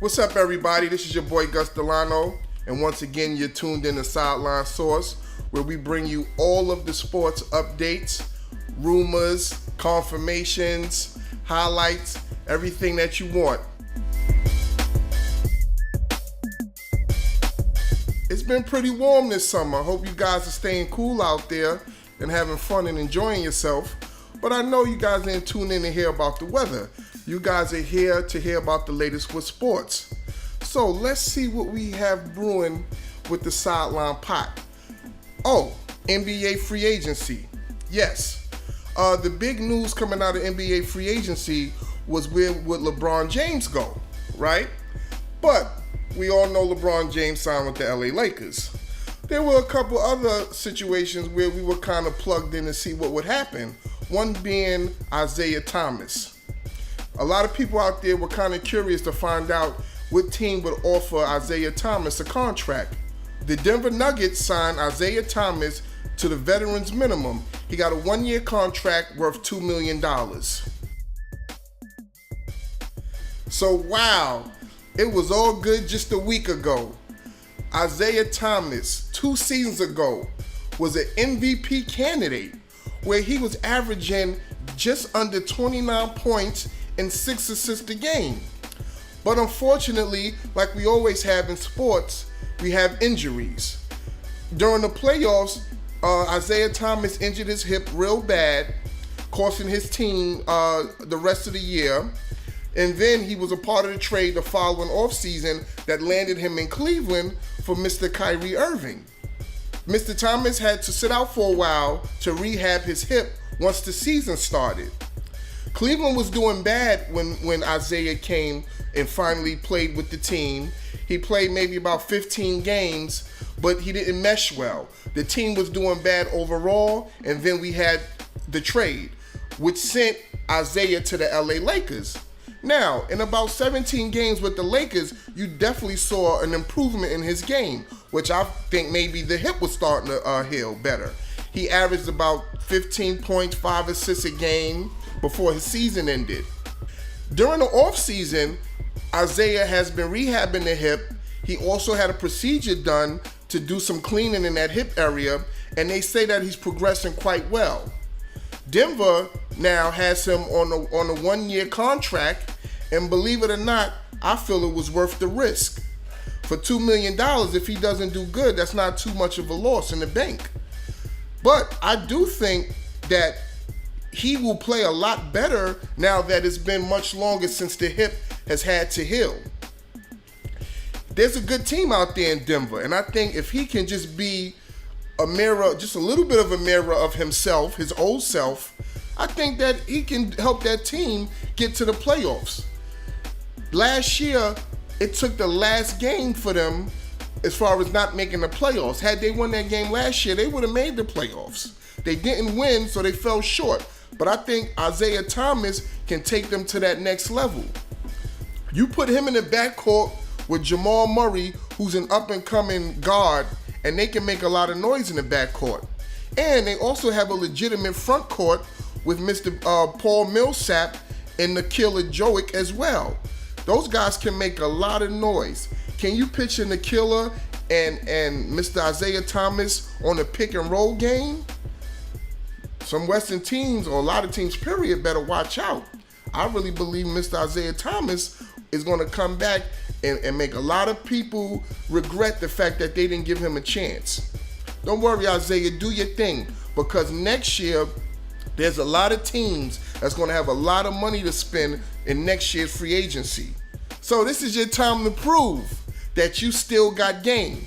What's up, everybody? This is your boy Gus Dalino, and once again, you're tuned in to Sideline Source, where we bring you all of the sports updates, rumors, confirmations, highlights, everything that you want. It's been pretty warm this summer. I hope you guys are staying cool out there and having fun and enjoying yourself. But I know you guys didn't tune in to hear about the weather. You guys are here to hear about the latest with sports. So let's see what we have brewing with the Sideline pot. Oh, MBA Free Agency. Yes. The big news coming out of NBA Free Agency was where would LeBron James go, right? But we all know LeBron James signed with the LA Lakers. There were a couple other situations where we were kind of plugged in to see what would happen. One being Isaiah Thomas. A lot of people out there were kind of curious to find out what team would offer Isaiah Thomas a contract. The Denver Nuggets signed Isaiah Thomas to the veterans minimum. He got a 1-year contract worth $2 million. So wow, it was all good just a week ago. Isaiah Thomas, 2 seasons ago, was an MVP candidate where he was averaging just under 29 points and 6 assists a game. But unfortunately, like we always have in sports, we have injuries. During the playoffs, Isaiah Thomas injured his hip real bad, costing his team the rest of the year. And then he was a part of the trade the following offseason that landed him in Cleveland for Mr. Kyrie Irving. Mr. Thomas had to sit out for a while to rehab his hip once the season started. Cleveland was doing bad when Isaiah came and finally played with the team. He played maybe about 15 games, but he didn't mesh well. The team was doing bad overall, and then we had the trade, which sent Isaiah to the LA Lakers. Now, in about 17 games with the Lakers, you definitely saw an improvement in his game, which I think maybe the hip was starting to heal better. He averaged about 15 points, 5 assists a game before his season ended. During the offseason, Isaiah has been rehabbing the hip. He also had a procedure done to do some cleaning in that hip area, and they say that he's progressing quite well. Denver now has him on a 1-year contract, and believe it or not, I feel it was worth the risk. For $2 million, if he doesn't do good, that's not too much of a loss in the bank. But I do think that he will play a lot better now that it's been much longer since the hip has had to heal. There's a good team out there in Denver, and I think if he can just be a mirror, just a little bit of a mirror of himself, his old self, I think that he can help that team get to the playoffs. Last year, it took the last game for them as far as not making the playoffs. Had they won that game last year, they would have made the playoffs. They didn't win, so they fell short. But I think Isaiah Thomas can take them to that next level. You put him in the backcourt with Jamal Murray, who's an up-and-coming guard, and they can make a lot of noise in the backcourt. And they also have a legitimate front court with Mr. Paul Millsap and Nikola Jokic as well. Those guys can make a lot of noise. Can you picture Nikola and Mr. Isaiah Thomas on a pick-and-roll game? Some Western teams, or a lot of teams, period, better watch out. I really believe Mr. Isaiah Thomas is going to come back and make a lot of people regret the fact that they didn't give him a chance. Don't worry, Isaiah, do your thing, because next year, there's a lot of teams that's going to have a lot of money to spend in next year's free agency. So this is your time to prove that you still got game.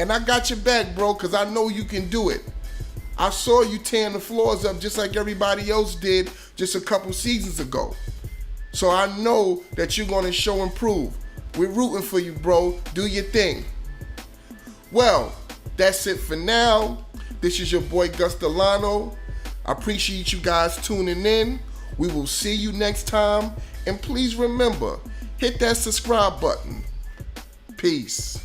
And I got your back, bro, because I know you can do it. I saw you tearing the floors up just like everybody else did just a couple seasons ago. So I know that you're going to show and prove. We're rooting for you, bro. Do your thing. Well, that's it for now. This is your boy Gus Dalino. I appreciate you guys tuning in. We will see you next time. And please remember, hit that subscribe button. Peace.